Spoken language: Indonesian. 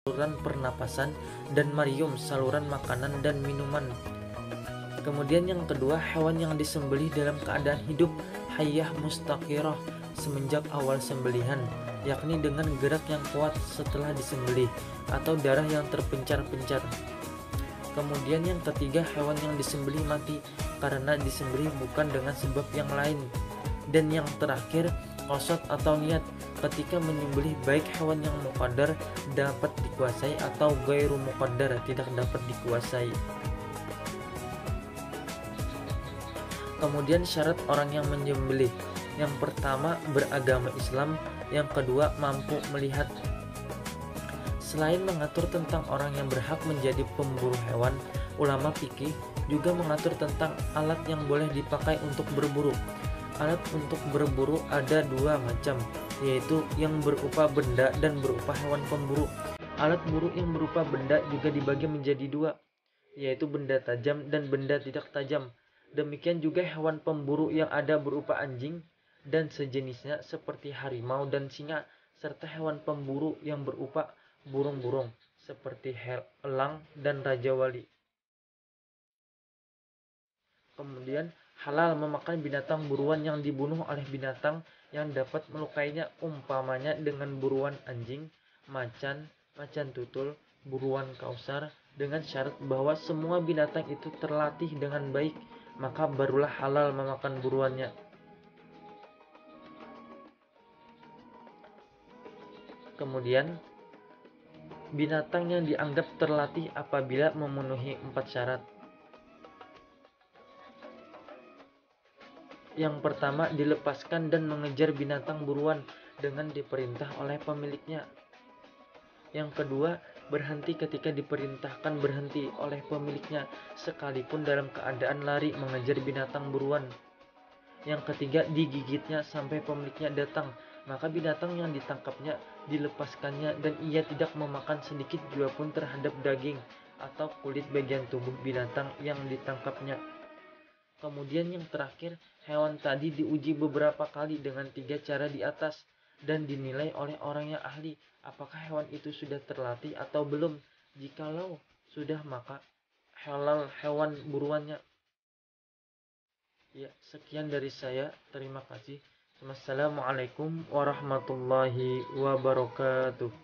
saluran pernapasan, dan marium saluran makanan dan minuman. Kemudian yang kedua, hewan yang disembelih dalam keadaan hidup, hayyah mustaqirah, semenjak awal sembelihan, yakni dengan gerak yang kuat setelah disembelih atau darah yang terpencar-pencar. Kemudian yang ketiga, hewan yang disembelih mati karena disembelih bukan dengan sebab yang lain. Dan yang terakhir, qasad atau niat, ketika menyembelih baik hewan yang muqaddar dapat dikuasai atau ghairu muqaddar tidak dapat dikuasai. Kemudian syarat orang yang menyembelih, yang pertama beragama Islam, yang kedua mampu melihat. Selain mengatur tentang orang yang berhak menjadi pemburu hewan, ulama fikih juga mengatur tentang alat yang boleh dipakai untuk berburu. Alat untuk berburu ada dua macam, yaitu yang berupa benda dan berupa hewan pemburu. Alat buru yang berupa benda juga dibagi menjadi dua, yaitu benda tajam dan benda tidak tajam. Demikian juga hewan pemburu yang ada berupa anjing dan sejenisnya seperti harimau dan singa, serta hewan pemburu yang berupa burung-burung seperti elang dan raja wali. Kemudian halal memakan binatang buruan yang dibunuh oleh binatang yang dapat melukainya, umpamanya dengan buruan anjing, macan, macan tutul, buruan kausar, dengan syarat bahwa semua binatang itu terlatih dengan baik, maka barulah halal memakan buruannya. Kemudian binatang yang dianggap terlatih apabila memenuhi 4 syarat. Yang pertama, dilepaskan dan mengejar binatang buruan dengan diperintah oleh pemiliknya. Yang kedua, berhenti ketika diperintahkan berhenti oleh pemiliknya, sekalipun dalam keadaan lari mengejar binatang buruan. Yang ketiga, digigitnya sampai pemiliknya datang, maka binatang yang ditangkapnya dilepaskannya dan ia tidak memakan sedikit jua pun terhadap daging atau kulit bagian tubuh binatang yang ditangkapnya. Kemudian yang terakhir, hewan tadi diuji beberapa kali dengan 3 cara di atas dan dinilai oleh orang yang ahli apakah hewan itu sudah terlatih atau belum. Jikalau sudah, maka halal hewan buruannya. Ya, sekian dari saya. Terima kasih. Wassalamualaikum warahmatullahi wabarakatuh.